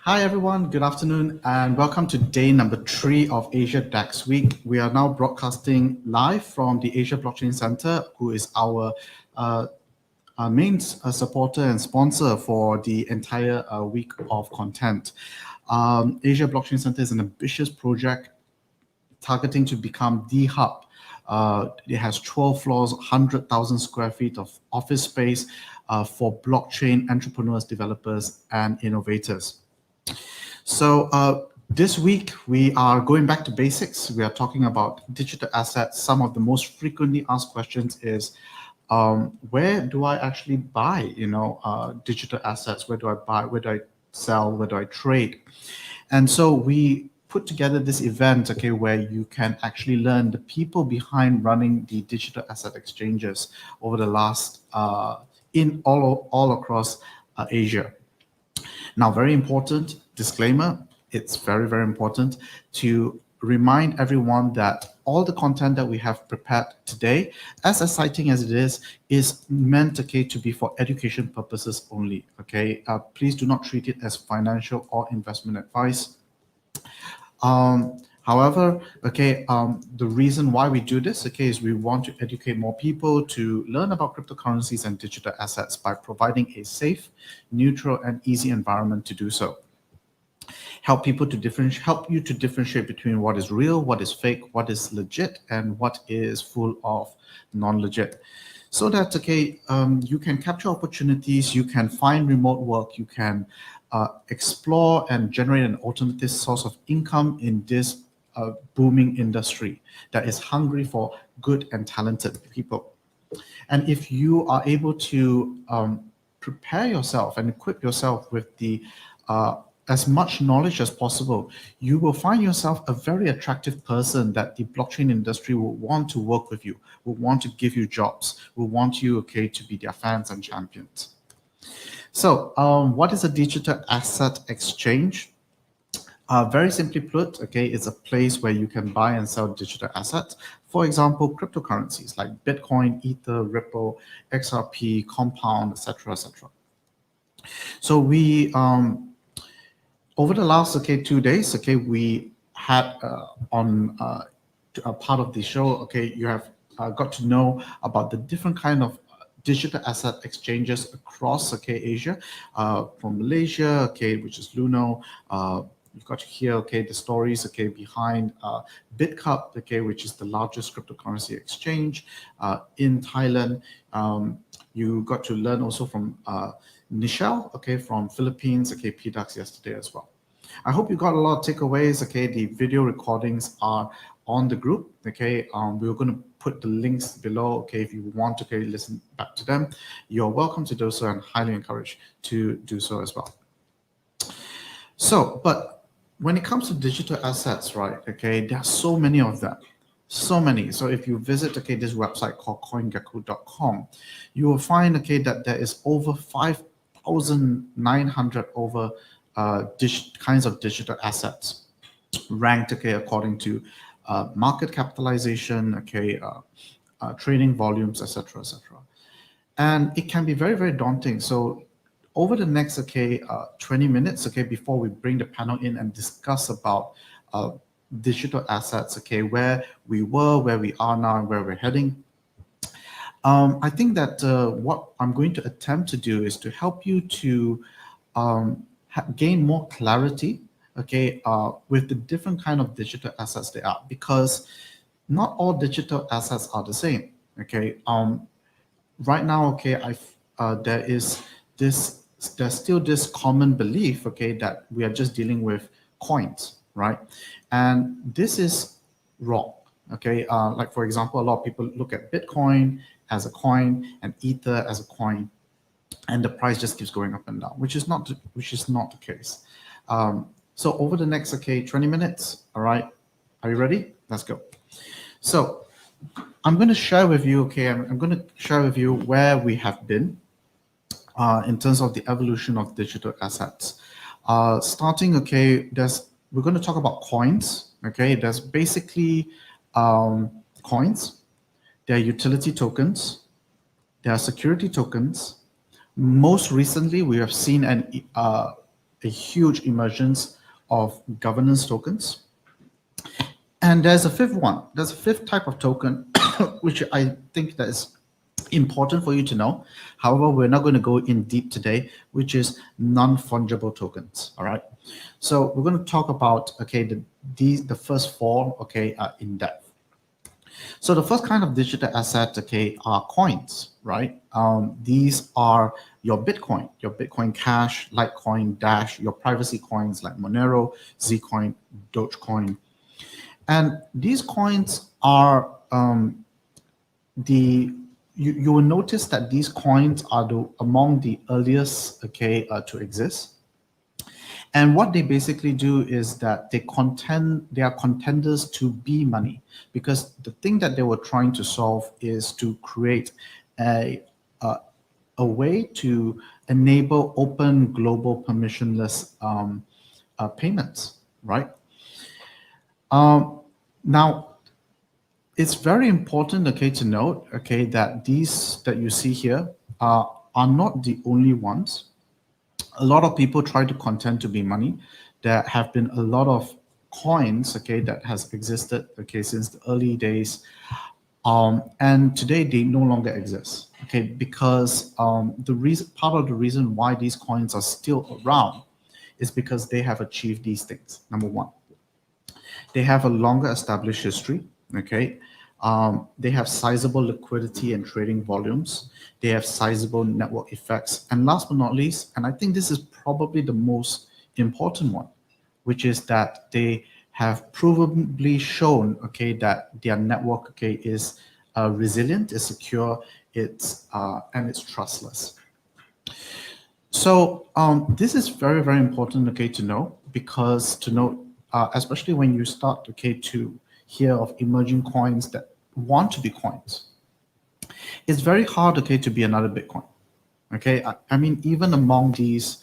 Hi everyone, good afternoon and welcome to day number 3 of Asia DAX Week. We are now broadcasting live from the Asia Blockchain Center, who is our main supporter and sponsor for the entire week of content. Asia Blockchain Center is an ambitious project targeting to become the hub. It has 12 floors, 100,000 square feet of office space for blockchain entrepreneurs, developers, and innovators. So this week, we are going back to basics. We are talking about digital assets. Some of the most frequently asked questions is, where do I actually buy, digital assets? Where do I sell, where do I trade? And so we put together this event, okay, where you can actually learn the people behind running the digital asset exchanges over the last in all across Asia. Now, very important disclaimer, it's very, very important to remind everyone that all the content that we have prepared today, as exciting as it is meant, okay, to be for education purposes only, okay? Please do not treat it as financial or investment advice. However, okay, the reason why we do this, okay, is we want to educate more people to learn about cryptocurrencies and digital assets by providing a safe, neutral, and easy environment to do so. Help you to differentiate between what is real, what is fake, what is legit, and what is full of non-legit. So that, okay, you can capture opportunities, you can find remote work, you can explore and generate an alternative source of income in this booming industry that is hungry for good and talented people. And if you are able to prepare yourself and equip yourself with the as much knowledge as possible, you will find yourself a very attractive person that the blockchain industry will want to work with you, will want to give you jobs, will want you, okay, to be their fans and champions. So what is a digital asset exchange? Very simply put, okay, it's a place where you can buy and sell digital assets. For example, cryptocurrencies like Bitcoin, Ether, Ripple, XRP, Compound, etc., etc. So we over the last 2 days, okay, we had on a part of the show, okay, you have got to know about the different kind of digital asset exchanges across, okay, Asia, from Malaysia, okay, which is Luno. You've got to hear, okay, the stories, okay, behind BitCup, okay, which is the largest cryptocurrency exchange in Thailand. You got to learn also from Nichelle, okay, from Philippines, okay, PDAX yesterday as well. I hope you got a lot of takeaways, okay. The video recordings are on the group, okay. We're going to put the links below, okay. If you want to, okay, listen back to them, you're welcome to do so and highly encouraged to do so as well. So, but when it comes to digital assets, right, okay, there are so many of them. So many. So if you visit, okay, this website called coingecko.com, you will find, okay, that there is over 5,900 over kinds of digital assets ranked, okay, according to market capitalization, okay, trading volumes, etc., etc. And it can be very, very daunting. So over the next, okay, 20 minutes, okay, before we bring the panel in and discuss about digital assets, okay, where we were, where we are now, and where we're heading. I think that what I'm going to attempt to do is to help you to gain more clarity, okay, with the different kind of digital assets there are, because not all digital assets are the same, okay. Right now, okay, there's still this common belief, okay, that we are just dealing with coins, right? And this is wrong, okay. Like for example, a lot of people look at Bitcoin as a coin and Ether as a coin, and the price just keeps going up and down, which is not the case. So over the next, okay, 20 minutes, all right, are you ready? Let's go. So I'm going to share with you, okay, I'm going to share with you where we have been in terms of the evolution of digital assets. Starting, okay, we're going to talk about coins, okay. There's basically coins, there are utility tokens, there are security tokens. Most recently, we have seen a huge emergence of governance tokens. And there's a fifth one. There's a fifth type of token, which I think that is important for you to know. However, we're not going to go in deep today, which is non-fungible tokens. All right. So we're going to talk about, okay, the first four, okay, in depth. So the first kind of digital asset, okay, are coins, right? These are your Bitcoin Cash, Litecoin, Dash, your privacy coins like Monero, Zcoin, Dogecoin. And these coins are you will notice that these coins are among the earliest, okay, to exist. And what they basically do is that they are contenders to be money, because the thing that they were trying to solve is to create a, a, a way to enable open global permissionless payments, right? Now, it's very important, okay, to note, okay, that these that you see here are not the only ones. A lot of people try to contend to be money. There have been a lot of coins, okay, that has existed, okay, since the early days, and today they no longer exist, okay, because the reason, part of the reason why these coins are still around is because they have achieved these things. Number one, they have a longer established history, okay. They have sizable liquidity and trading volumes. They have sizable network effects. And last but not least, and I think this is probably the most important one, which is that they have provably shown, okay, that their network, okay, is resilient, is secure, and it's trustless. So this is very, very important, okay, to know, because to know, especially when you start, okay, to hear of emerging coins that want to be coins, it's very hard, okay, to be another Bitcoin. Okay, I mean, even among these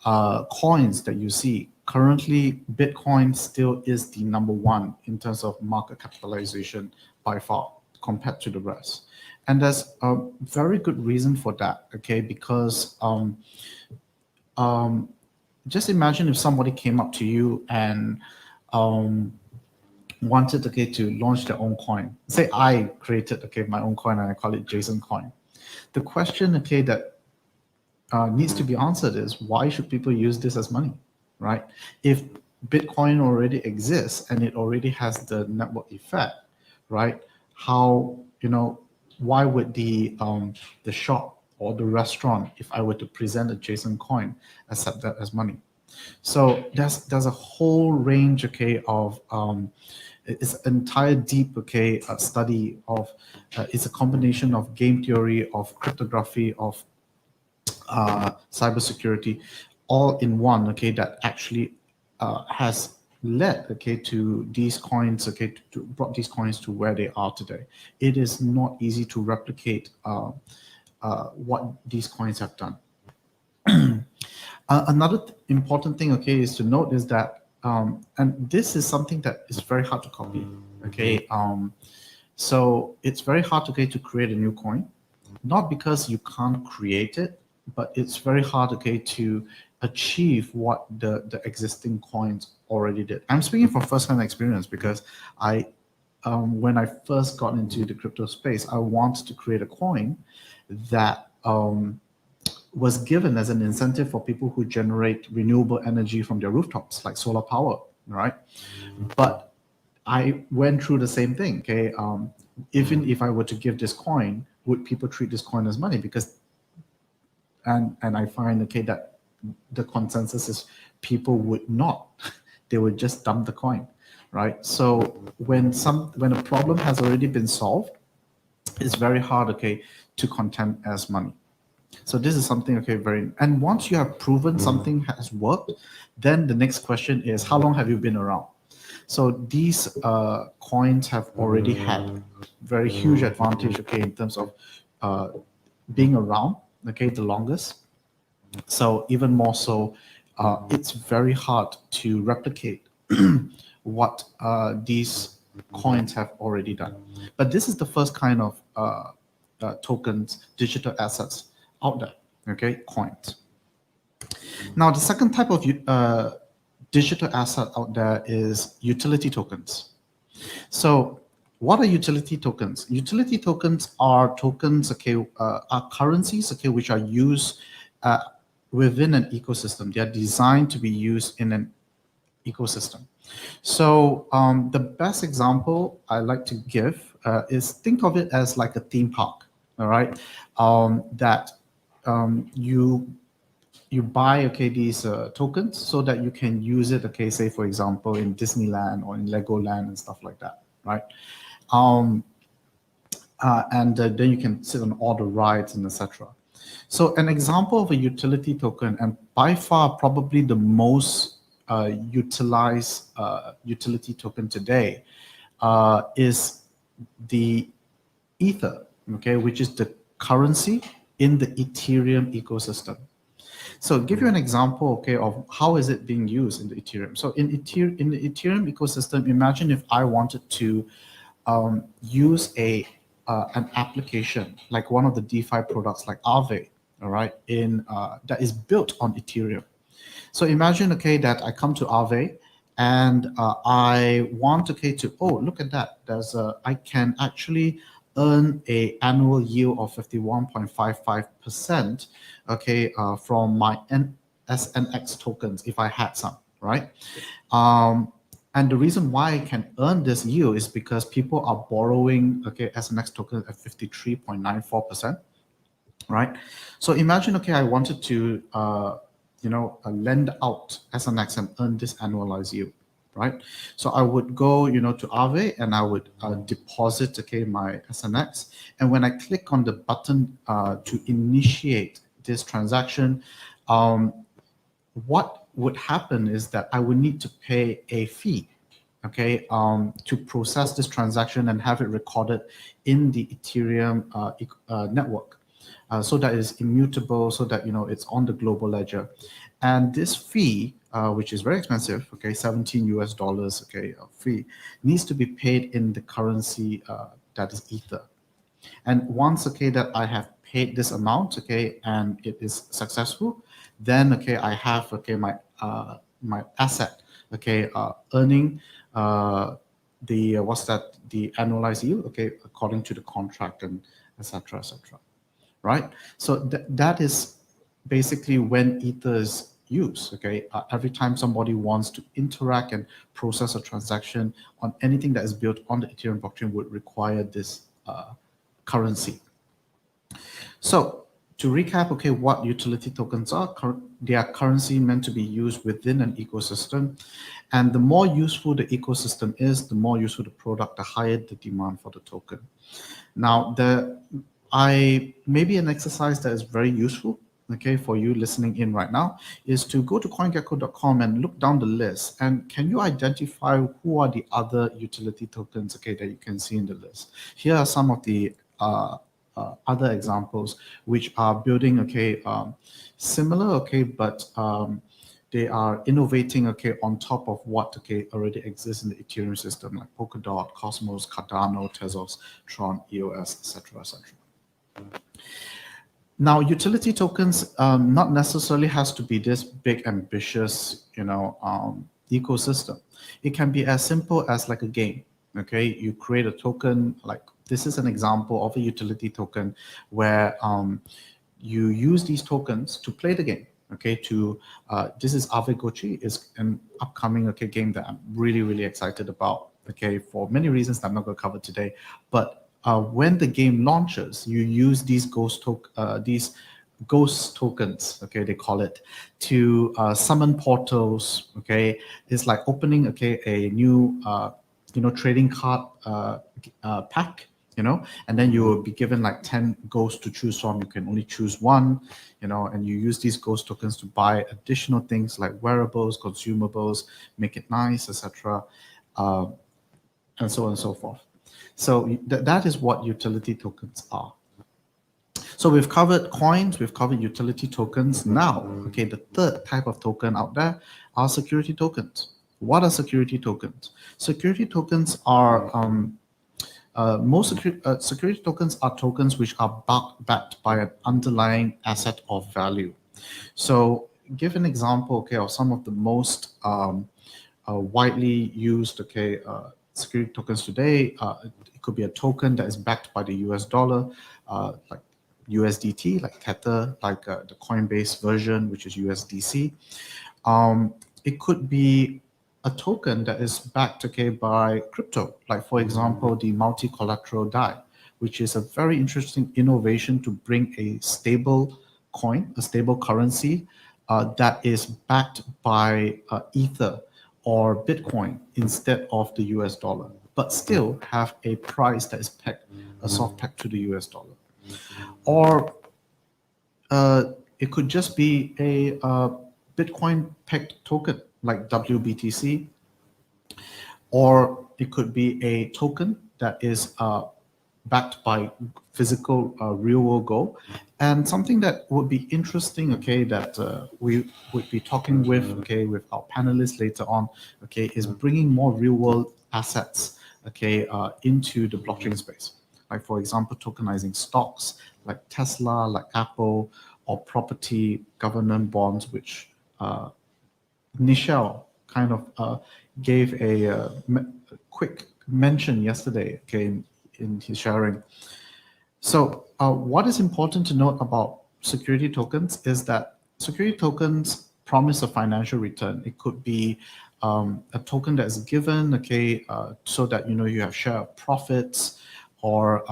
coins that you see, currently Bitcoin still is the number one in terms of market capitalization by far compared to the rest. And there's a very good reason for that, okay, because just imagine if somebody came up to you and wanted, okay, to launch their own coin. Say I created, okay, my own coin and I call it Jason Coin. The question, okay, that needs to be answered is, why should people use this as money, right? If Bitcoin already exists and it already has the network effect, right? How, why would the shop or the restaurant, if I were to present a Jason Coin, accept that as money? So there's a whole range, okay, of it's an entire deep, okay, study of it's a combination of game theory, of cryptography, of cybersecurity, all in one, okay, that actually has led, okay, to these coins, okay, to brought these coins to where they are today. It is not easy to replicate what these coins have done. Another important thing, okay, is to note is that, and this is something that is very hard to copy, okay. So it's very hard, okay, to create a new coin, not because you can't create it, but it's very hard, okay, to achieve what the existing coins already did. I'm speaking from first-hand experience because when I first got into the crypto space, I wanted to create a coin that was given as an incentive for people who generate renewable energy from their rooftops, like solar power, right? But I went through the same thing, okay? Even if I were to give this coin, would people treat this coin as money? Because, and I find, okay, that the consensus is people would not. They would just dump the coin, right? So when a problem has already been solved, it's very hard, okay, to contend as money. So this is something, okay, and once you have proven something has worked, then the next question is, how long have you been around? So these coins have already had very huge advantage, okay, in terms of being around, okay, the longest. So even more so, it's very hard to replicate what these coins have already done. But this is the first kind of tokens, digital assets out there, okay, coins. Now, the second type of digital asset out there is utility tokens. So what are utility tokens? Utility tokens are tokens, okay, are currencies, okay, which are used within an ecosystem. They are designed to be used in an ecosystem. So the best example I like to give is, think of it as like a theme park, all right? That you buy, okay, these tokens so that you can use it, okay, say for example in Disneyland or in Legoland and stuff like that, right? And then you can sit on all the rides and etc. So an example of a utility token, and by far probably the most utilize utility token today is the Ether, okay, which is the currency in the Ethereum ecosystem. So give you an example, okay, of how is it being used in the Ethereum. So in the Ethereum ecosystem, imagine if I wanted to use an application like one of the DeFi products like Aave, all right, in that is built on Ethereum. So imagine, okay, that I come to Aave and I want, okay, to, oh, look at that. I can actually earn a annual yield of 51.55%, okay, from my SNX tokens if I had some, right? And the reason why I can earn this yield is because people are borrowing, okay, SNX tokens at 53.94%, right? So imagine, okay, I wanted to, lend out SNX and earn this annualized yield, right? So I would go, to Aave and I would deposit, okay, my SNX. And when I click on the button to initiate this transaction, what would happen is that I would need to pay a fee, okay, to process this transaction and have it recorded in the Ethereum network, so that it's immutable, so that it's on the global ledger. And this fee, which is very expensive, okay, $17, okay, fee, needs to be paid in the currency that is Ether. And once, okay, that I have paid this amount, okay, and it is successful, then, okay, I have, okay, my asset, okay, earning the what's that, the annualized yield, okay, according to the contract, and etc., etc., right? So that is basically when Ether is used, okay? Every time somebody wants to interact and process a transaction on anything that is built on the Ethereum blockchain would require this currency. So to recap, okay, what utility tokens are, they are currency meant to be used within an ecosystem. And the more useful the ecosystem is, the more useful the product, the higher the demand for the token. Now, maybe an exercise that is very useful, okay, for you listening in right now, is to go to coingecko.com and look down the list. And can you identify who are the other utility tokens, okay, that you can see in the list? Here are some of the other examples which are building, okay, similar, okay, but they are innovating, okay, on top of what, okay, already exists in the Ethereum system, like Polkadot, Cosmos, Cardano, Tezos, Tron, EOS, etc., etc. Now, utility tokens not necessarily has to be this big, ambitious, ecosystem. It can be as simple as like a game. Okay, you create a token. Like this is an example of a utility token where you use these tokens to play the game. Okay, this is Ave Gochi, is an upcoming game that I'm really, really excited about. Okay, for many reasons that I'm not going to cover today, but when the game launches, you use these ghost tokens, okay, they call it, to summon portals. Okay, it's like opening a new trading card pack, and then you will be given like 10 ghosts to choose from. You can only choose one, and you use these ghost tokens to buy additional things like wearables, consumables, make it nice, etc., and so on and so forth. So that is what utility tokens are. So we've covered coins, we've covered utility tokens. Now, okay, the third type of token out there are security tokens. What are security tokens? Security tokens are security tokens are tokens which are backed by an underlying asset of value. So give an example, okay, of some of the most widely used, security tokens today. It could be a token that is backed by the US dollar, like USDT, like Tether, like the Coinbase version, which is USDC. It could be a token that is backed, okay, by crypto, like for example, the multi-collateral DAI, which is a very interesting innovation to bring a stable coin, a stable currency that is backed by Ether or Bitcoin instead of the US dollar, but still have a price that is pegged, a soft peg to the US dollar. Or it could just be a Bitcoin pegged token, like WBTC, or it could be a token that is backed by physical real world gold. And something that would be interesting, okay, that we would be talking with, okay, with our panelists later on, okay, is bringing more real world assets, okay, into the blockchain space. Like, for example, tokenizing stocks like Tesla, like Apple, or property government bonds, which Nichelle kind of gave a quick mention yesterday, okay, in his sharing. So what is important to note about security tokens is that security tokens promise a financial return. It could be a token that is given, okay, so that you have share of profits, or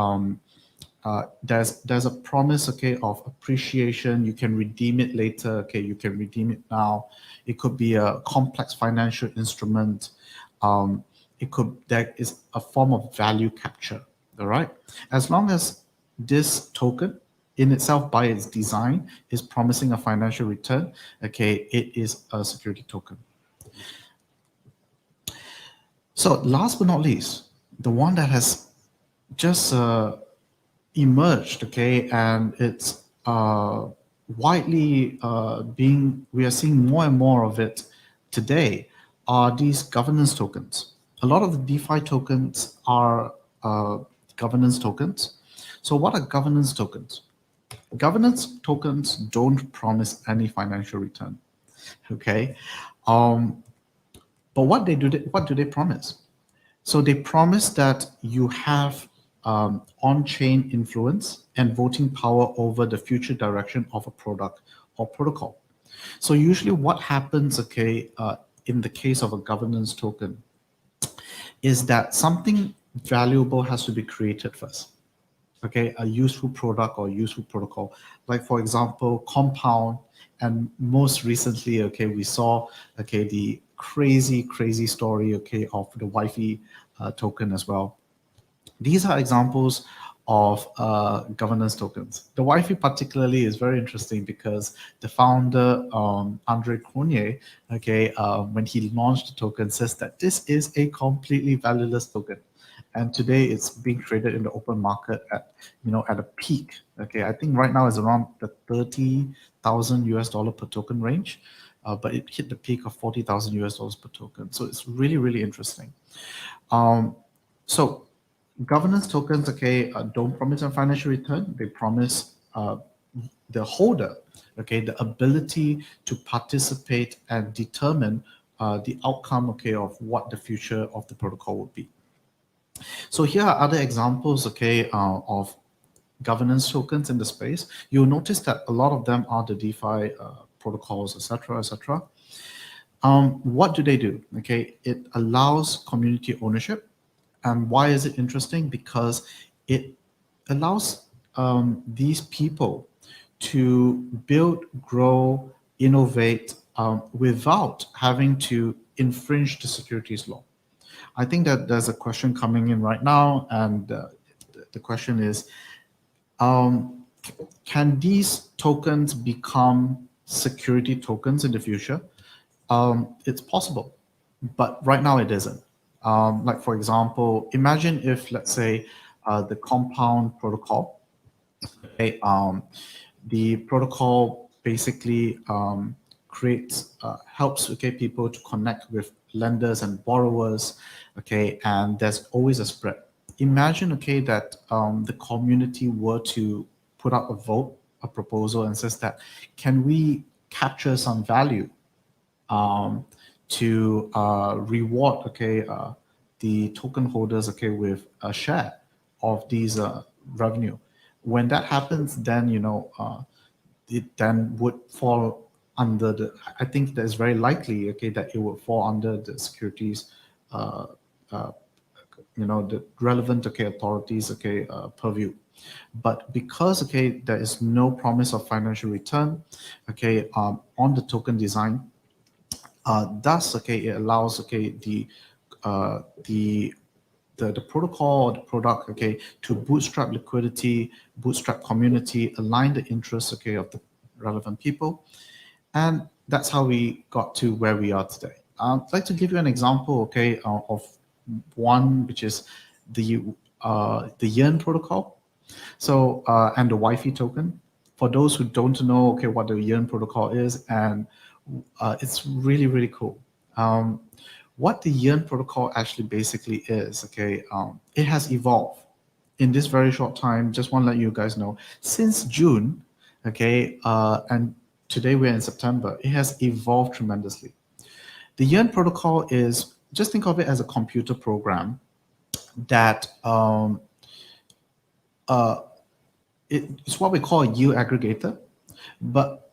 there's a promise, okay, of appreciation. You can redeem it later, okay, you can redeem it now. It could be a complex financial instrument. There is a form of value capture. All right, as long as this token in itself by its design is promising a financial return, okay, it is a security token. So last but not least, the one that has just emerged, okay, and it's widely we are seeing more and more of it today, are these governance tokens. A lot of the DeFi tokens are governance tokens. So what are governance tokens? Governance tokens don't promise any financial return, okay? But what do they promise? So they promise that you have on-chain influence and voting power over the future direction of a product or protocol. So usually what happens, okay, in the case of a governance token, is that something valuable has to be created first. Okay, a useful product or useful protocol. Like, for example, Compound, and most recently, okay, we saw, okay, the crazy story, okay, of the Wi-Fi token as well. These are examples of governance tokens. The Wi-Fi particularly is very interesting because the founder, Andre Cronje, okay, when he launched the token, says that this is a completely valueless token. And today it's being traded in the open market at, at a peak. Okay, I think right now it's around the 30,000 US dollar per token range, but it hit the peak of 40,000 US dollars per token. So it's really interesting. So governance tokens, okay, don't promise a financial return. They promise the holder, okay, the ability to participate and determine the outcome, okay, of what the future of the protocol would be. So here are other examples, okay, of governance tokens in the space. You'll notice that a lot of them are the DeFi protocols, etc., etc. What do they do? Okay, it allows community ownership. And why is it interesting? Because it allows these people to build, grow, innovate without having to infringe the securities law. I think that there's a question coming in right now, and the question is, can these tokens become security tokens in the future? It's possible, but right now it isn't. Like, for example, imagine if, let's say, the Compound protocol, okay, the protocol basically creates, helps, okay, people to connect with lenders and borrowers, okay, and there's always a spread. Imagine, okay, that the community were to put up a vote, a proposal, and says that, can we capture some value to reward, okay, the token holders, okay, with a share of these revenue. When that happens, then it then would fall under the. I think that is very likely, okay, that it would fall under the securities, the relevant, okay, authorities, okay, purview. But because, okay, there is no promise of financial return, okay, on the token design. Thus, okay, it allows, okay, the protocol or the product, okay, to bootstrap liquidity, bootstrap community, align the interests, okay, of the relevant people, and that's how we got to where we are today. I'd like to give you an example, okay, of one which is the Yen protocol. So and the Wi-Fi token. For those who don't know, okay, what the Yen protocol is, and it's really really cool. What the Yen protocol actually basically is, okay, it has evolved in this very short time. Just want to let you guys know, since June, okay, and today we're in September, it has evolved tremendously. The Yen protocol is, just think of it as a computer program that it's what we call a yield aggregator. But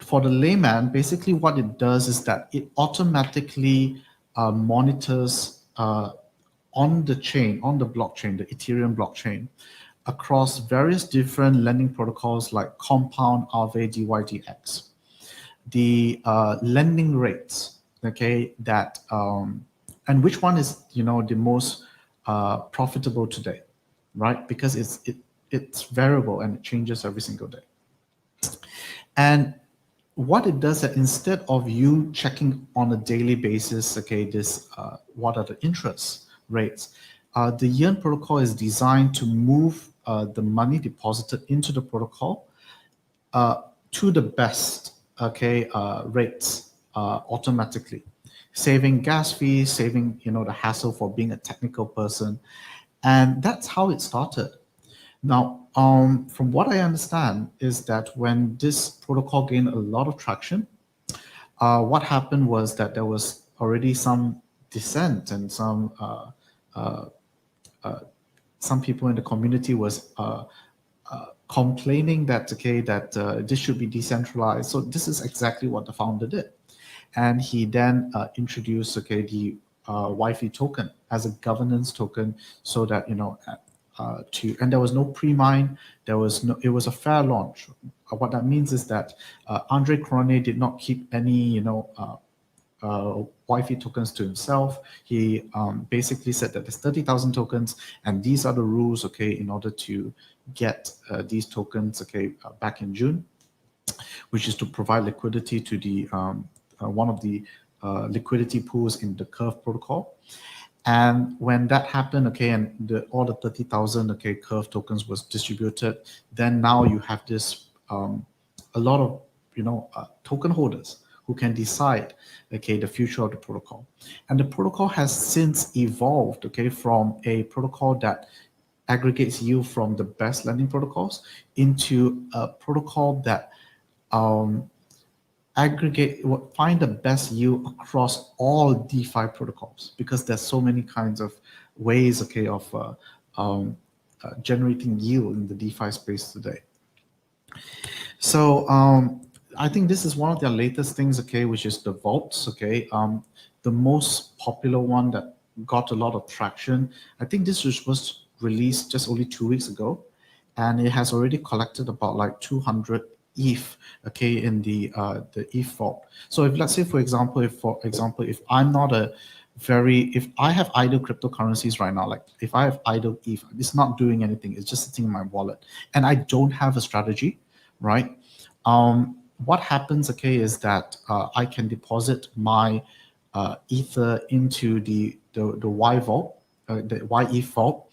for the layman, basically what it does is that it automatically monitors on the chain, on the blockchain, the Ethereum blockchain, across various different lending protocols like Compound, Aave, DYDX, the lending rates, okay, that and which one is, you know, the most profitable today, right? Because it's variable and it changes every single day. And what it does that instead of you checking on a daily basis, okay, this what are the interest rates, the Yen protocol is designed to move the money deposited into the protocol to the best, okay, rates automatically, saving gas fees, saving, you know, the hassle for being a technical person, and that's how it started. Now, from what I understand is that when this protocol gained a lot of traction, what happened was that there was already some dissent and some people in the community was complaining that, okay, that this should be decentralized. So this is exactly what the founder did, and he then introduced, okay, the Wi-Fi token as a governance token, so that, you know, and there was no pre-mine, there was no, it was a fair launch. What that means is that Andre Cronje did not keep any, you know, Wi-Fi tokens to himself. He basically said that there's 30,000 tokens, and these are the rules, okay, in order to get these tokens, okay, back in June, which is to provide liquidity to the one of the liquidity pools in the Curve protocol. And when that happened, okay, and all the 30,000, okay, Curve tokens was distributed, then now you have this a lot of, you know, token holders who can decide, okay, the future of the protocol. And the protocol has since evolved, okay, from a protocol that aggregates yield from the best lending protocols into a protocol that find the best yield across all DeFi protocols, because there's so many kinds of ways, okay, of generating yield in the DeFi space today. So I think this is one of their latest things, okay, which is the vaults, okay. The most popular one that got a lot of traction, I think this was released just only 2 weeks ago, and it has already collected about like 200 ETH, okay, in the ETH vault. So if, let's say, for example, if I'm not if I have idle cryptocurrencies right now, like if I have idle ETH, it's not doing anything, it's just sitting in my wallet, and I don't have a strategy, right? What happens, okay, is that I can deposit my Ether into the Y vault, the YE vault,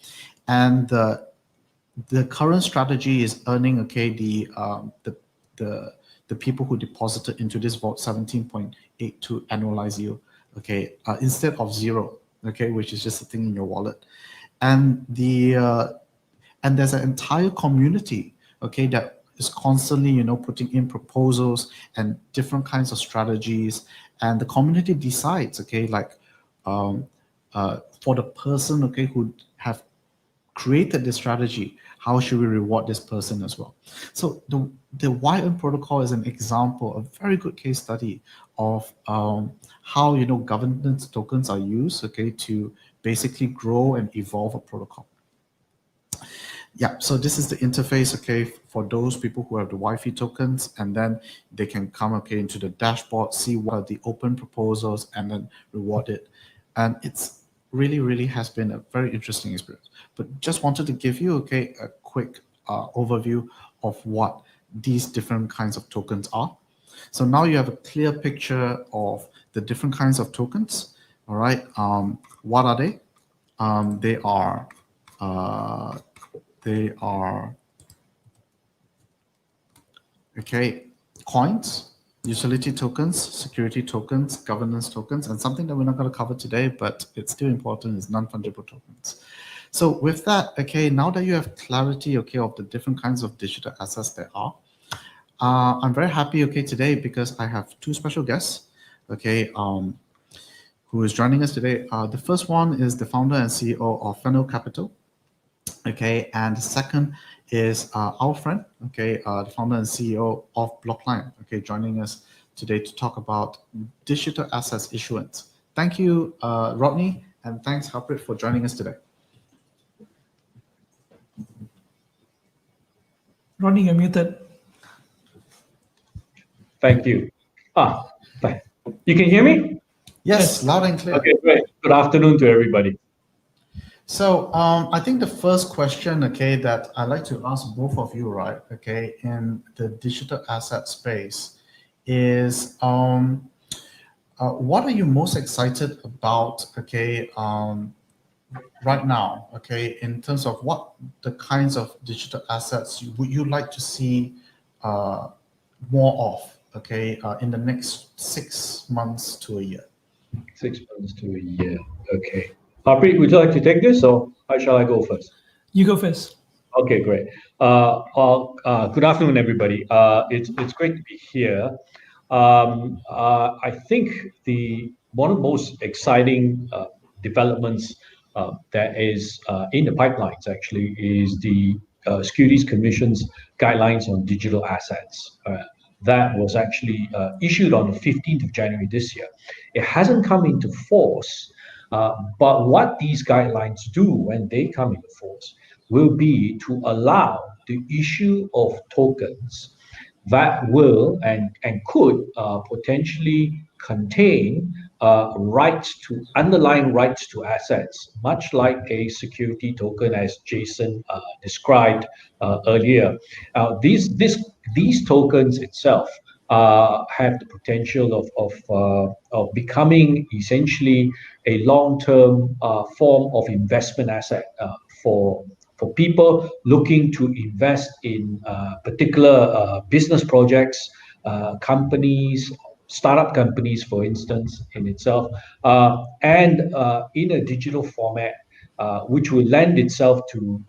and the current strategy is earning, okay, the people who deposited into this vault 17.82 annualized yield, okay, instead of 0, okay, which is just sitting in your wallet. And and there's an entire community, okay, that is constantly, you know, putting in proposals and different kinds of strategies, and the community decides, okay, like for the person, okay, who have created this strategy, how should we reward this person as well? So the YN protocol is an example, a very good case study of how, you know, governance tokens are used, okay, to basically grow and evolve a protocol. Yeah, so this is the interface, okay, for those people who have the Wi-Fi tokens, and then they can come, okay, into the dashboard, see what are the open proposals, and then reward it. And it's really has been a very interesting experience. But just wanted to give you, okay, a quick overview of what these different kinds of tokens are. So now you have a clear picture of the different kinds of tokens. All right. What are they? They are okay, coins, utility tokens, security tokens, governance tokens, and something that we're not going to cover today, but it's still important, is non-fungible tokens. So with that, okay, now that you have clarity, okay, of the different kinds of digital assets there are, I'm very happy, okay, today because I have two special guests, okay, who is joining us today. The first one is the founder and CEO of Fennel Capital, okay, and the second is our friend, okay, the founder and CEO of Blocklime, okay, joining us today to talk about digital assets issuance. Thank you, Rodney, and thanks, Harpreet, for joining us today. Rodney, you're muted. Thank you. You can hear me? Yes, loud and clear. Okay, great. Good afternoon to everybody. So I think the first question, okay, that I'd like to ask both of you, right, okay, in the digital asset space is what are you most excited about, okay, right now, okay, in terms of what the kinds of digital assets would you like to see more of, okay, in the next 6 months to a year? 6 months to a year. Okay. Harpreet, would you like to take this, or how shall I go first? You go first. Okay, great. Good afternoon, everybody. It's great to be here. I think one of the most exciting developments that is in the pipelines actually is the Securities Commission's guidelines on digital assets. That was actually issued on the 15th of January this year. It hasn't come into force, but what these guidelines do when they come into force will be to allow the issue of tokens that will and could potentially contain underlying rights to assets, much like a security token, as Jason described earlier. These tokens itself have the potential of becoming essentially a long-term form of investment asset for people looking to invest in particular business projects, companies, startup companies, for instance, in itself, and in a digital format, which will lend itself to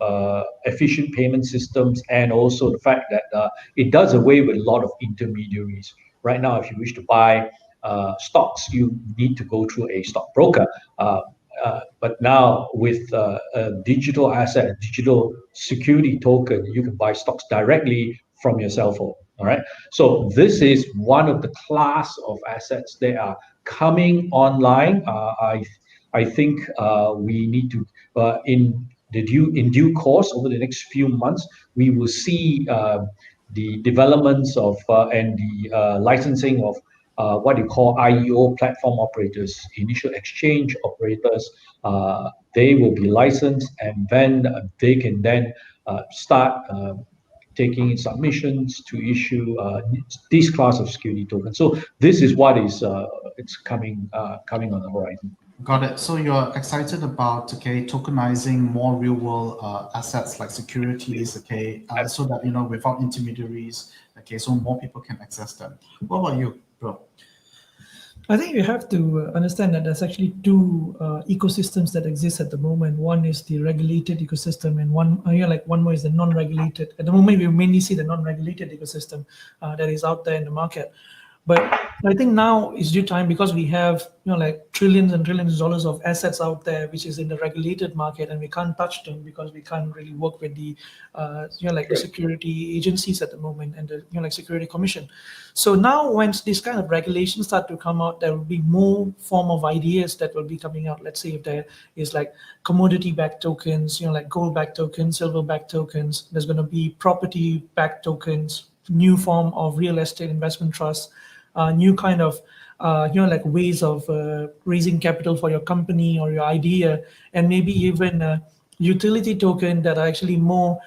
efficient payment systems, and also the fact that it does away with a lot of intermediaries. Right now, if you wish to buy stocks, you need to go through a stockbroker. But now with a digital asset, a digital security token, you can buy stocks directly from your cell phone. All right. So this is one of the class of assets that are coming online. I think we need to in due course over the next few months, we will see the developments of and the licensing of what you call IEO platform operators, initial exchange operators. They will be licensed, and then they can then start taking submissions to issue this class of security tokens. So this is what is it's coming on the horizon. Got it. So you're excited about tokenizing more real world assets like securities, so that without intermediaries, so more people can access them. What about you, bro? I think you have to understand that there's actually two ecosystems that exist at the moment. One is the regulated ecosystem, and one more is the non-regulated. At the moment, we mainly see the non-regulated ecosystem that is out there in the market. But I think now is due time, because we have like trillions and trillions of dollars of assets out there, which is in the regulated market, and we can't touch them because we can't really work with the the security agencies at the moment, and the Security Commission. So now, once these kind of regulations start to come out, there will be more form of ideas that will be coming out. Let's say if there is like commodity-backed tokens, like gold-backed tokens, silver-backed tokens. There's going to be property-backed tokens, new form of real estate investment trusts. New kind of ways of raising capital for your company or your idea, and maybe even a utility token that are actually more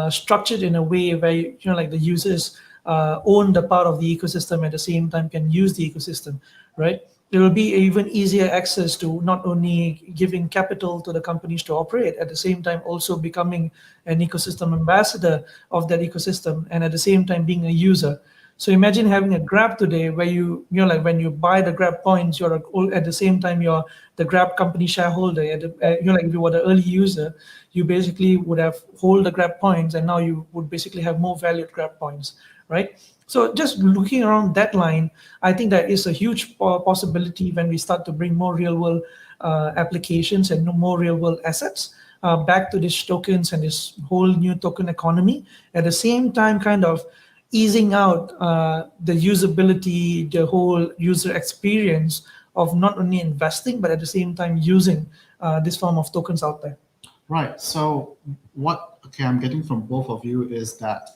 structured in a way where the users own the part of the ecosystem, at the same time can use the ecosystem, right? there will be even easier access to not only giving capital to the companies to operate, at the same time also becoming an ecosystem ambassador of that ecosystem, and at the same time being a user. So imagine having a Grab today where you're like, when you buy the Grab points, at the same time you're the Grab company shareholder. You're like, if you were the early user, you basically would have hold the Grab points, and now you would basically have more valued Grab points, right? So just looking around that line, I think that is a huge possibility when we start to bring more real world applications and more real world assets back to these tokens and this whole new token economy. At the same time, kind of easing out the usability, the whole user experience of not only investing, but at the same time using this form of tokens out there. Right. So what I'm getting from both of you is that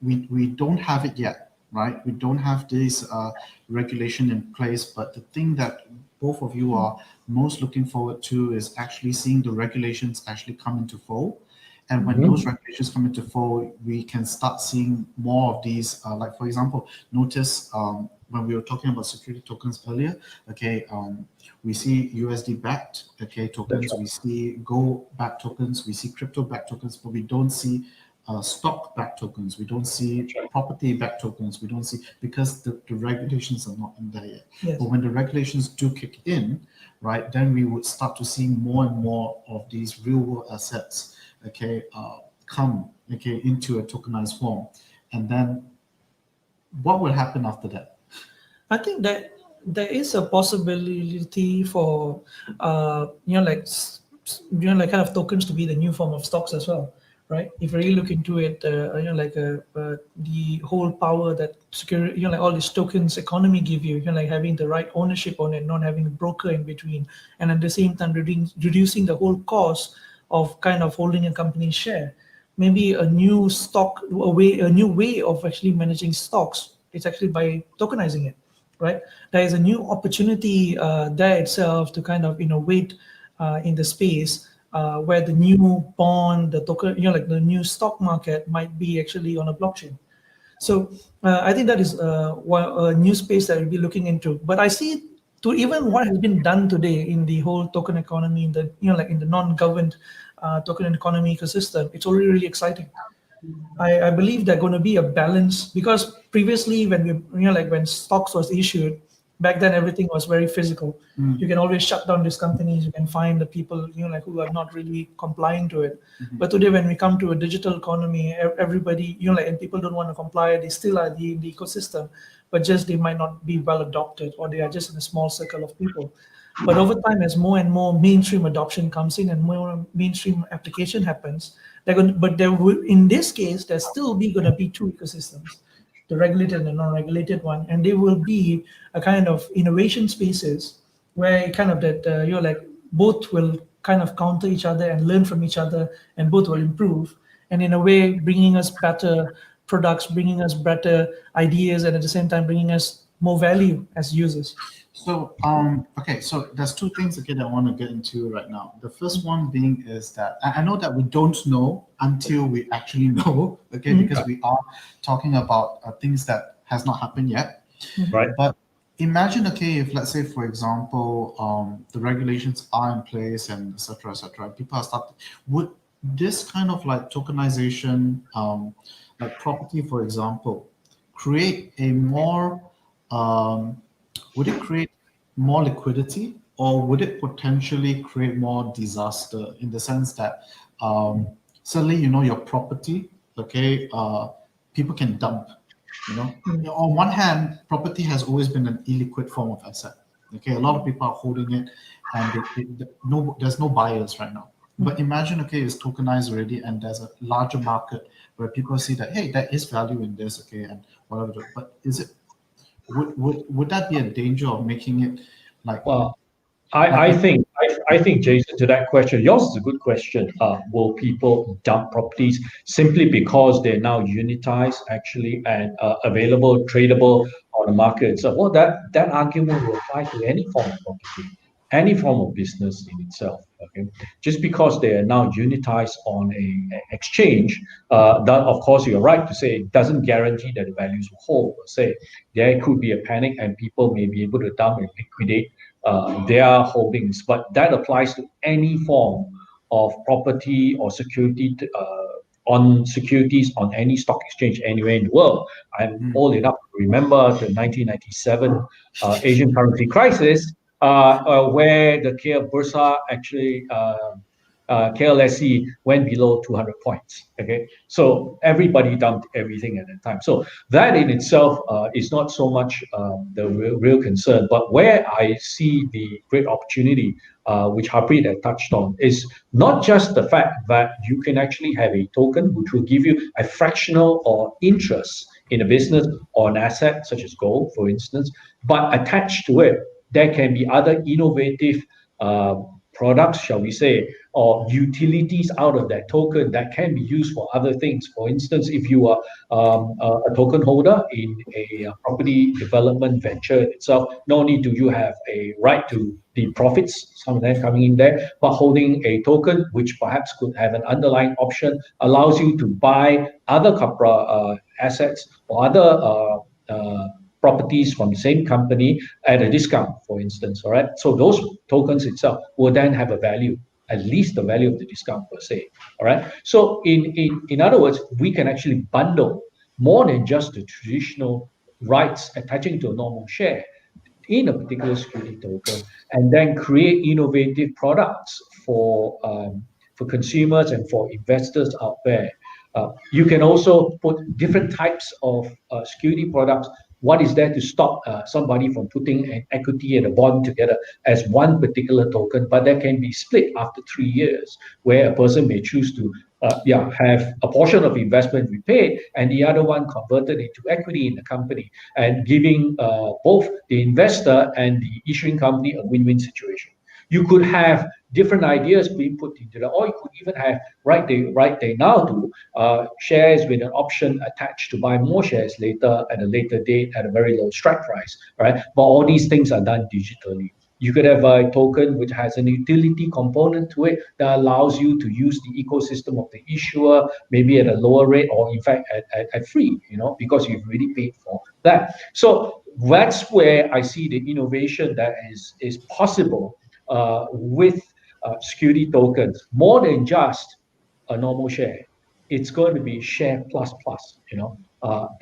we don't have it yet, right? We don't have this regulation in place, but the thing that both of you are most looking forward to is actually seeing the regulations actually come into fold. And when those regulations come into fold, we can start seeing more of these. Like, for example, notice when we were talking about security tokens earlier, okay, we see USD backed, okay, tokens, we see gold backed tokens, we see crypto backed tokens, but we don't see stock backed tokens, we don't see property backed tokens, we don't see, because the regulations are not in there yet. Yes. But when the regulations do kick in, right, then we would start to see more and more of these real world assets, okay, come, okay, into a tokenized form. And then what will happen after that? I think that there is a possibility for like kind of tokens to be the new form of stocks as well, right? If you really look into it, the whole power that security, like all these tokens economy give you, like having the right ownership on it, not having a broker in between, and at the same time reducing the whole cost of kind of holding a company's share. Maybe a new new way of actually managing stocks. It's actually by tokenizing it, right? There is a new opportunity there itself to kind of innovate in the space where the new bond, the token, like the new stock market might be actually on a blockchain. So I think that is a new space that we'll be looking into. But I see to even what has been done today in the whole token economy, in the like in the non-governed token economy ecosystem, it's already really exciting. I believe there's going to be a balance, because previously when like when stocks was issued, back then everything was very physical. You can always shut down these companies, you can find the people like who are not really complying to it. But today when we come to a digital economy, everybody like, and people don't want to comply, they still are in the ecosystem, but just they might not be well adopted, or they are just in a small circle of people. But over time, as more and more mainstream adoption comes in and more mainstream application happens, in this case, there's still going to be two ecosystems, the regulated and the non-regulated one, and they will be a kind of innovation spaces where kind of that like both will kind of counter each other and learn from each other, and both will improve, and in a way bringing us better products, bringing us better ideas, and at the same time bringing us more value as users. So, okay, so there's two things that I want to get into right now. The first one being is that I know that we don't know until we actually know, okay, because we are talking about things that has not happened yet. Right. But imagine, okay, if let's say, for example, the regulations are in place and et cetera, people are starting, would this kind of like tokenization, like property, for example, create a more, would it create more liquidity, or would it potentially create more disaster, in the sense that suddenly, your property, okay, people can dump, on one hand, property has always been an illiquid form of asset. Okay, a lot of people are holding it, and there's no buyers right now. But imagine, okay, it's tokenized already, and there's a larger market where people see that, hey, there is value in this, okay, and whatever. But is it, would that be a danger of making it like? Well, I think, Jason, to that question, yours is a good question. Will people dump properties simply because they're now unitized, actually, and available, tradable on the market? So, well, that argument will apply to any form of property, any form of business in itself. Okay, just because they are now unitized on a exchange, that, of course, you're right to say, it doesn't guarantee that the values will hold. Say there could be a panic and people may be able to dump and liquidate their holdings, but that applies to any form of property or security on securities on any stock exchange anywhere in the world. I'm old enough to remember the 1997 Asian currency crisis, where the Bursa actually KLSE went below 200 points. Okay, so everybody dumped everything at that time. So that in itself is not so much the real concern, but where I see the great opportunity, which Harpreet had touched on, is not just the fact that you can actually have a token which will give you a fractional or interest in a business or an asset such as gold, for instance, but attached to it, there can be other innovative products, shall we say, or utilities out of that token that can be used for other things. For instance, if you are a token holder in a property development venture itself, not only do you have a right to the profits, some of them coming in there, but holding a token which perhaps could have an underlying option allows you to buy other assets or other properties from the same company at a discount, for instance. All right. So those tokens itself will then have a value, at least the value of the discount per se. All right. So in other words, we can actually bundle more than just the traditional rights attaching to a normal share in a particular security token, and then create innovative products for consumers and for investors out there. You can also put different types of security products. What is there to stop somebody from putting an equity and a bond together as one particular token? But that can be split after 3 years, where a person may choose to have a portion of investment repaid and the other one converted into equity in the company, and giving both the investor and the issuing company a win-win situation. You could have different ideas being put into that, or you could even have right day now to shares with an option attached to buy more shares later at a later date at a very low strike price, right? But all these things are done digitally. You could have a token which has an utility component to it that allows you to use the ecosystem of the issuer, maybe at a lower rate, or in fact at free, because you've already paid for that. So that's where I see the innovation that is possible with security tokens, more than just a normal share. It's going to be share plus plus,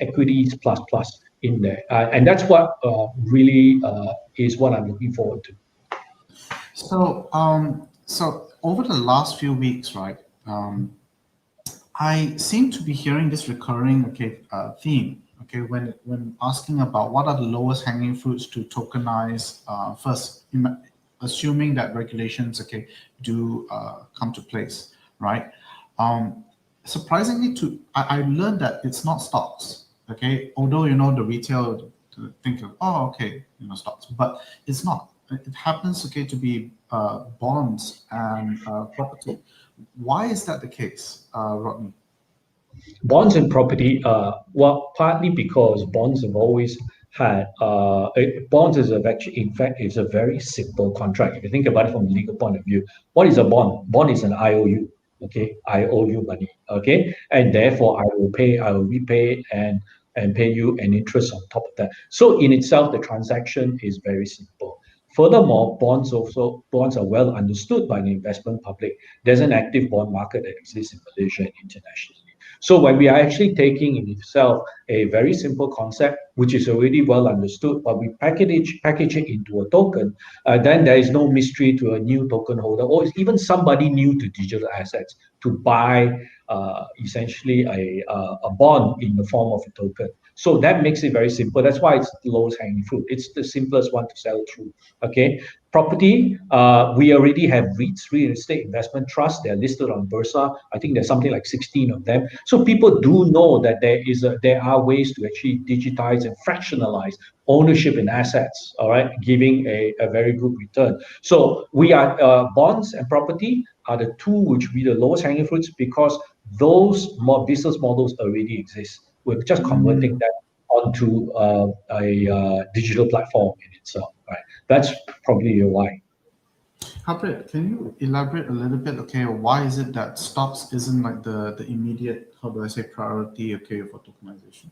equities plus plus in there, and that's what really is what I'm looking forward to. So over the last few weeks, right? I seem to be hearing this recurring theme. Okay, when asking about what are the lowest hanging fruits to tokenize, first, assuming that regulations do come to place, right? Surprisingly, I learned that it's not stocks. Okay, although the retail think of stocks, but it's not. It happens to be bonds and property. Why is that the case, Rodney? Bonds and property, well, partly because bonds have always had bonds is it's a very simple contract. If you think about it from a legal point of view, what is a bond? Bond is an IOU. Okay, I owe you money. Okay, and therefore I will repay and pay you an interest on top of that. So in itself, the transaction is very simple. Furthermore, bonds are well understood by the investment public. There's an active bond market that exists in Malaysia and internationally. So when we are actually taking in itself a very simple concept, which is already well understood, but we package it into a token, then there is no mystery to a new token holder or even somebody new to digital assets to buy essentially a bond in the form of a token. So that makes it very simple. That's why it's the lowest hanging fruit. It's the simplest one to sell through. Okay. Property, we already have REITs, real estate investment trusts. They're listed on Bursa. I think there's something like 16 of them. So people do know that there are ways to actually digitize and fractionalize ownership in assets. All right, giving a very good return. So we are bonds and property are the two which be the lowest hanging fruits because those business models already exist. We're just converting that onto a digital platform in itself. Right, that's probably why. Harpreet, can you elaborate a little bit? Okay, why is it that stocks isn't like the immediate, how do I say, priority? Okay, for tokenization.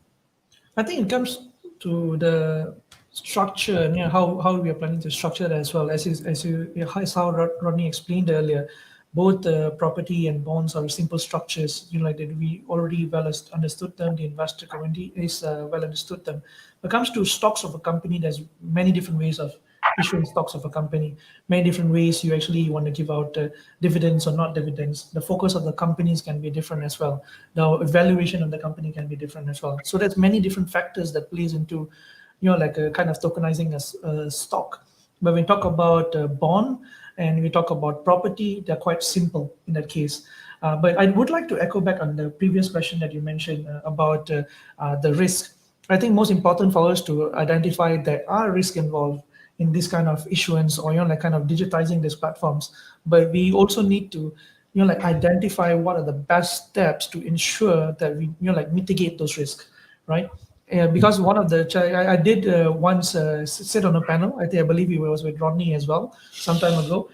I think it comes to the structure and how we are planning to structure that as well. As how Rodney explained earlier, both property and bonds are simple structures. Like that we already understood them. The investor community is well understood them. When it comes to stocks of a company, there's many different ways of issuing stocks of a company, many different ways you actually want to give out dividends or not dividends. The focus of the companies can be different as well. The evaluation of the company can be different as well. So there's many different factors that plays into like a kind of tokenizing a stock. When we talk about bond and we talk about property, they're quite simple in that case. But I would like to echo back on the previous question that you mentioned about the risk. I think most important for us to identify there are risks involved in this kind of issuance or like kind of digitizing these platforms. But we also need to like identify what are the best steps to ensure that we like mitigate those risks, right? Because one of the I did once sit on a panel. I believe it was with Rodney as well some time ago.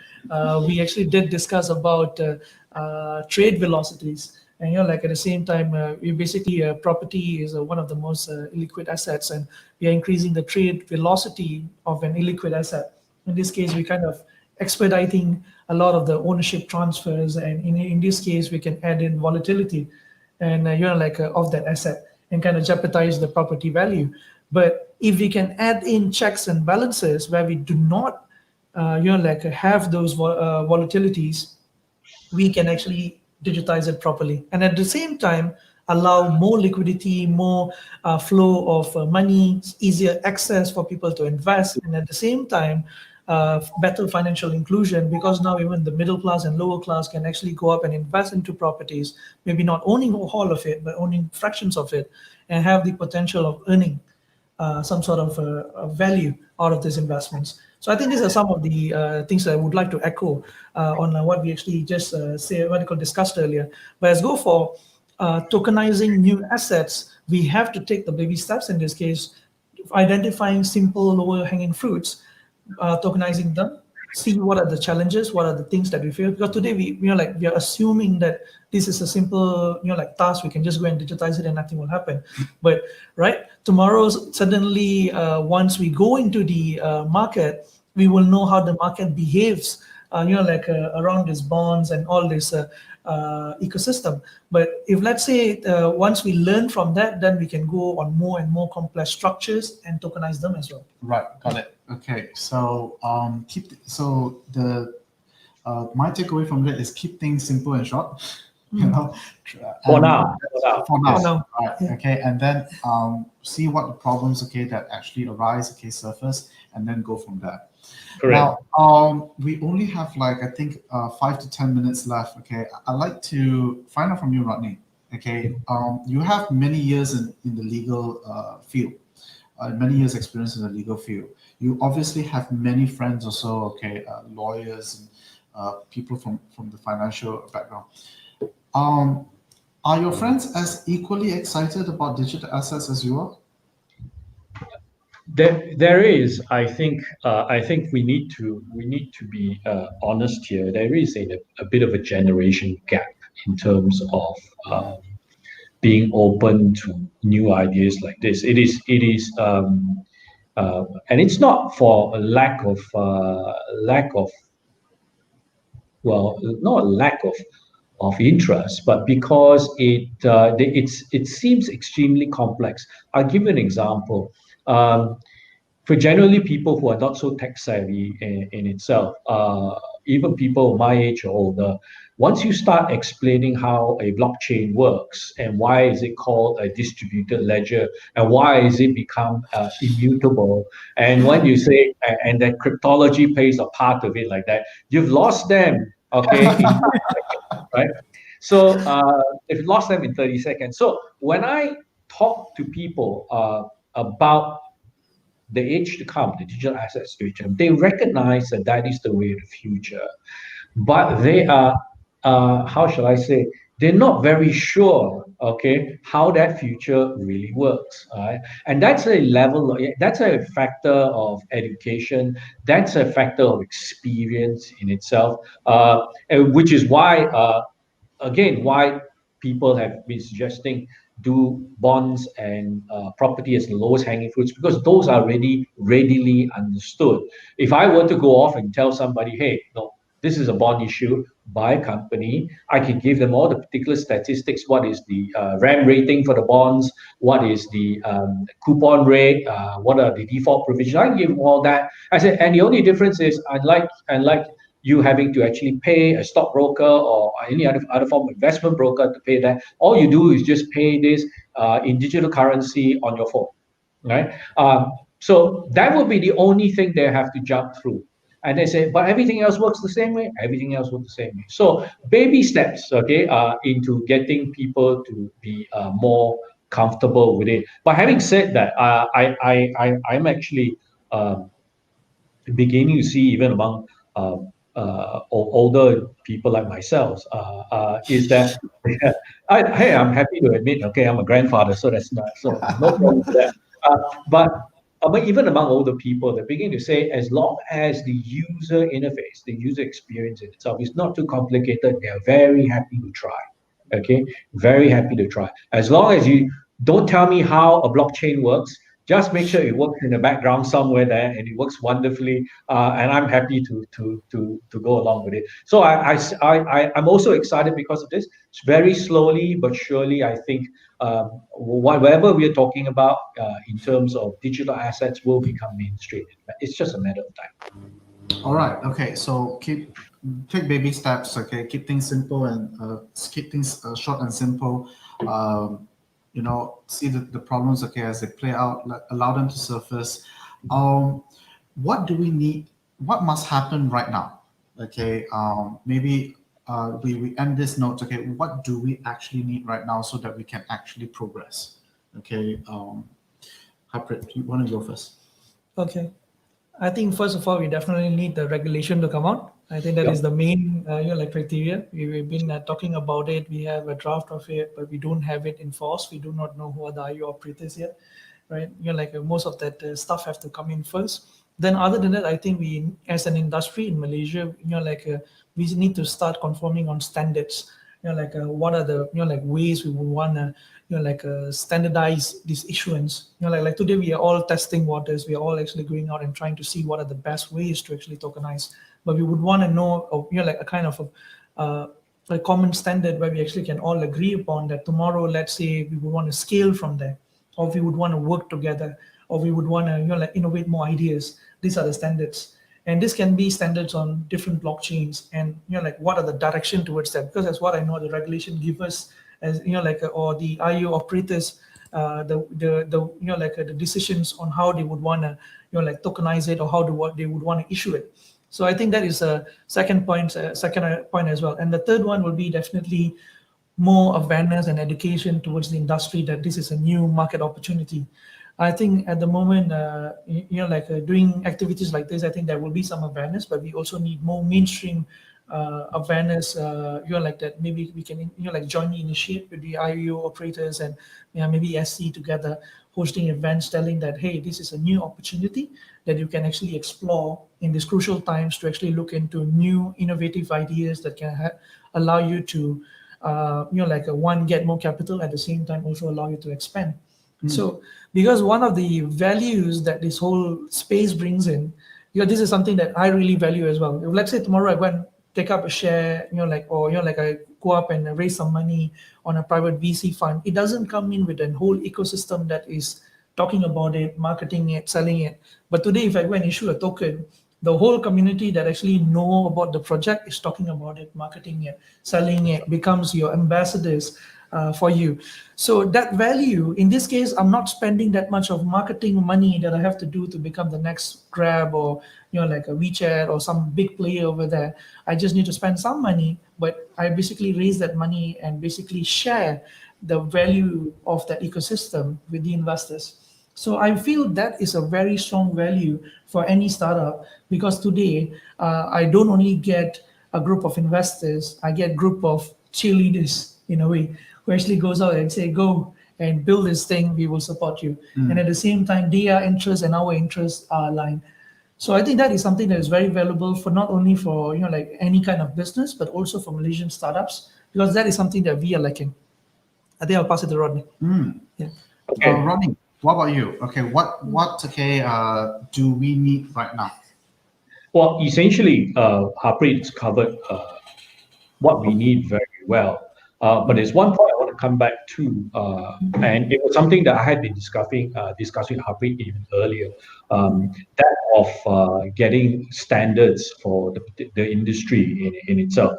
We actually did discuss about trade velocities, and like at the same time, we basically property is one of the most illiquid assets, and we are increasing the trade velocity of an illiquid asset. In this case, we kind of expediting a lot of the ownership transfers, and in this case, we can add in volatility, and like of that asset, and kind of jeopardize the property value. But if we can add in checks and balances where we do not, like have those volatilities, we can actually digitize it properly. And at the same time, allow more liquidity, more flow of money, easier access for people to invest. And at the same time, better financial inclusion, because now even the middle class and lower class can actually go up and invest into properties, maybe not owning all of it, but owning fractions of it, and have the potential of earning some sort of value out of these investments. So I think these are some of the things that I would like to echo on what we actually just discussed earlier. But let's go for tokenizing new assets. We have to take the baby steps in this case, identifying simple lower hanging fruits, tokenizing them, see what are the challenges, what are the things that we feel. Because today we are assuming that this is a simple like task, we can just go and digitize it and nothing will happen. But right, tomorrow suddenly once we go into the market, we will know how the market behaves around these bonds and all this ecosystem. But if let's say once we learn from that, then we can go on more and more complex structures and tokenize them as well. Right, got it. Okay, so my takeaway from that is keep things simple and short. For now. For now. For now. All right, okay, and then see what the problems that actually arise, surface, and then go from there. Correct. Now, we only have I think 5 to 10 minutes left. Okay, I'd like to find out from you, Rodney. Okay, you have many years in the legal field, many years experience in the legal field. You obviously have many friends also. Okay, lawyers and people from the financial background. Are your friends as equally excited about digital assets as you are? There is, I think we need to be honest here. There is a bit of a generation gap in terms of being open to new ideas like this. It is, and it's not for a lack of not a lack of interest, but because it seems extremely complex. I'll give you an example. For generally people who are not so tech savvy in itself, even people my age or older, once you start explaining how a blockchain works and why is it called a distributed ledger and why is it become immutable, and when you say and that cryptology plays a part of it like that, you've lost them. Okay, right? So they've lost them in 30 seconds. So when I talk to people about the age to come, the digital assets future, they recognize that that is the way of the future. But they are, how shall I say, they're not very sure, okay, how that future really works. Right? And that's a level, that's a factor of education, that's a factor of experience in itself, and which is why, again, why people have been suggesting do bonds and property as the lowest hanging fruits because those are already readily understood. If I were to go off and tell somebody, hey, no, this is a bond issue by a company, I can give them all the particular statistics. What is the RAM rating for the bonds? What is the coupon rate? What are the default provisions? I can give them all that. I said, and the only difference is unlike you having to actually pay a stockbroker or any other form of investment broker to pay that. All you do is just pay this in digital currency on your phone, right? So that would be the only thing they have to jump through. And they say, but everything else works the same way. Everything else works the same way. So baby steps, okay, into getting people to be more comfortable with it. But having said that, I'm actually beginning to see even among older people like myself is that hey, I'm happy to admit, okay, I'm a grandfather, so that's not so no problem with that. But even among older people, they're beginning to say, as long as the user interface, the user experience in itself is not too complicated, they're very happy to try. Okay, very happy to try. As long as you don't tell me how a blockchain works, just make sure it works in the background somewhere there and it works wonderfully, and I'm happy to go along with it. So I'm also excited because of this. It's very slowly but surely, I think whatever we're talking about in terms of digital assets will become mainstream. It's just a matter of time. All right. Okay. So take baby steps. Okay. Keep things simple and keep things short and simple. See the problems, okay, as they play out, allow them to surface. What do we need? What must happen right now? Okay, maybe we end this note. Okay, what do we actually need right now so that we can actually progress? Okay, Harpreet, you want to go first? Okay. I think first of all, we definitely need the regulation to come out. I think that is the main criteria. We've been talking about it. We have a draft of it, but we don't have it enforced. We do not know who are the IU operators yet, right? Most of that stuff have to come in first. Then other than that, I think we, as an industry in Malaysia, we need to start conforming on standards. What are the ways we would want to standardize this issuance. Like today we are all testing waters. We are all actually going out and trying to see what are the best ways to actually tokenize. But we would want to know, a kind of a common standard where we actually can all agree upon that tomorrow, let's say we would want to scale from there, or we would want to work together, or we would want to innovate more ideas. These are the standards. And this can be standards on different blockchains, and what are the direction towards that? Because that's what I know the regulation give us as or the IO operators, the decisions on how they would want to tokenize it, or what they would want to issue it. So I think that is a second point as well. And the third one will be definitely more awareness and education towards the industry that this is a new market opportunity. I think at the moment, doing activities like this, I think there will be some awareness, but we also need more mainstream awareness. That maybe we can jointly initiate with the IUO operators and maybe SC together, hosting events, telling that, hey, this is a new opportunity that you can actually explore in these crucial times to actually look into new innovative ideas that can allow you to one, get more capital, at the same time also allow you to expand. So because one of the values that this whole space brings in, this is something that I really value as well. If, let's say tomorrow I go and take up a share, I go up and raise some money on a private VC fund, it doesn't come in with a whole ecosystem that is talking about it, marketing it, selling it. But today, if I go and issue a token, the whole community that actually know about the project is talking about it, marketing it, selling it, becomes your ambassadors for you. So that value, in this case, I'm not spending that much of marketing money that I have to do to become the next Grab or like a WeChat or some big player over there. I just need to spend some money, but I basically raise that money and basically share the value of that ecosystem with the investors. So I feel that is a very strong value for any startup, because today I don't only get a group of investors, I get a group of cheerleaders in a way, who actually goes out and say, go and build this thing, we will support you. And at the same time, their interests and our interests are aligned. So I think that is something that is very valuable for not only for any kind of business, but also for Malaysian startups, because that is something that we are lacking. I think I'll pass it to Rodney. Okay. Okay. Rodney, what about you? Okay, what do we need right now? Well, essentially, Harpreet's covered what we need very well. But there's one point I want to come back to, and it was something that I had been discussing with Harpreet even earlier. That of getting standards for the industry in itself,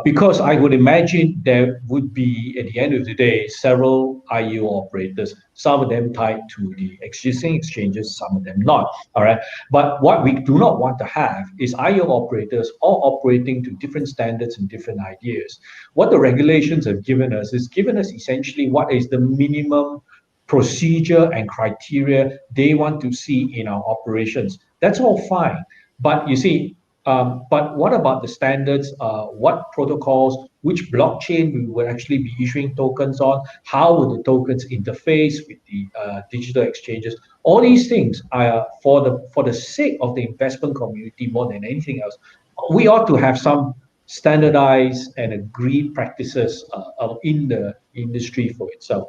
because I would imagine there would be at the end of the day several IEO operators, some of them tied to the existing exchanges, some of them not. All right, but what we do not want to have is IEO operators all operating to different standards and different ideas. What the regulations have given us is given us essentially what is the minimum procedure and criteria they want to see in our operations. That's all fine. But you see, but what about the standards? What protocols? Which blockchain we will actually be issuing tokens on? How will the tokens interface with the digital exchanges? All these things are for the sake of the investment community more than anything else. We ought to have some standardized and agreed practices in the industry for itself.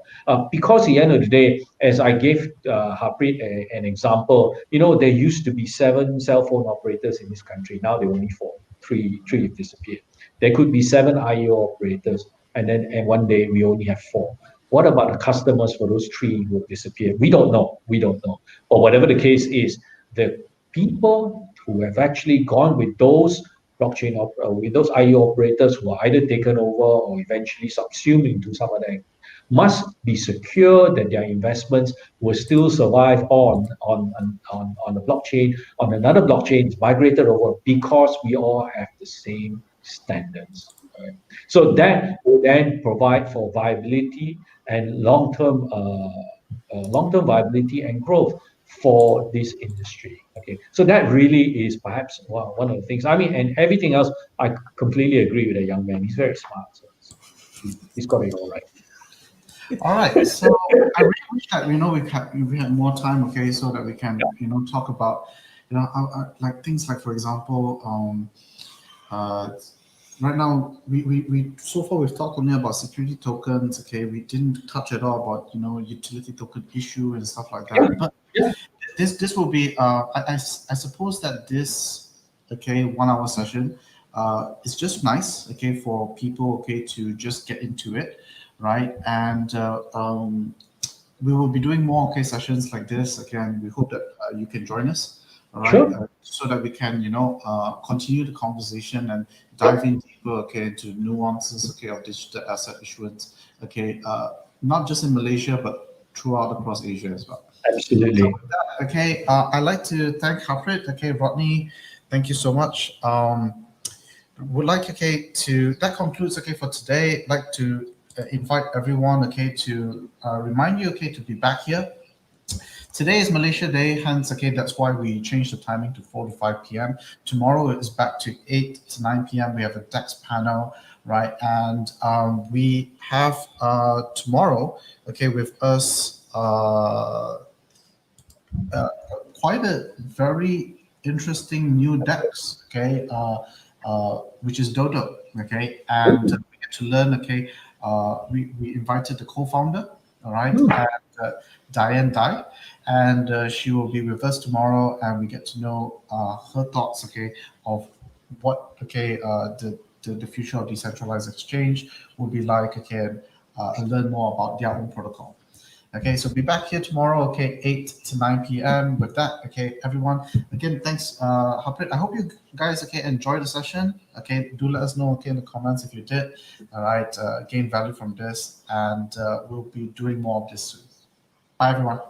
Because at the end of the day, as I gave Harpreet an example, there used to be 7 cell phone operators in this country. Now there are only 4. Three have disappeared. There could be 7 IEO operators, and one day we only have 4. What about the customers for those 3 who have disappeared? We don't know. But whatever the case is, the people who have actually gone with those with those IEO operators who are either taken over or eventually subsumed into some other, must be secure that their investments will still survive on the blockchain, on another blockchain is migrated over, because we all have the same standards. Right? So that will then provide for viability and long-term viability and growth for this industry. Okay, so that really is perhaps one of the things. I mean, and everything else, I completely agree with the young man. He's very smart, so he's got it all right. All right, so I really wish that we had more time, okay, so that we can talk about like things like, for example, right now we so far we've talked only about security tokens, okay. We didn't touch at all about utility token issue and stuff like that. But this will be I suppose that this 1 hour session is just nice, okay, for people, okay, to just get into it, right? And we will be doing more sessions like this. Again, we hope that you can join us, all right? Sure. So that we can continue the conversation and dive in deeper, into nuances, of digital asset issuance, not just in Malaysia but throughout across Asia as well. Absolutely. So with that, I'd like to thank Harpreet, Rodney, thank you so much. Would like that concludes for today. I'd like to invite everyone to remind you to be back here. Today is Malaysia Day, hence that's why we changed the timing to 4 to 5 p.m. Tomorrow it is back to 8 to 9 p.m. We have a DAX panel, right? And we have tomorrow with us quite a very interesting new DAX, which is Dodo, and we get to learn, we invited the co-founder, all right, and Diane Dai, and she will be with us tomorrow, and we get to know her thoughts, of what, the future of decentralized exchange will be like, and learn more about their own protocol. So be back here tomorrow, 8 to 9 p.m. With that, everyone, again, thanks, Harpreet. I hope you guys, enjoy the session. Do let us know, in the comments if you did. All right, gain value from this, and we'll be doing more of this soon. Bye, everyone.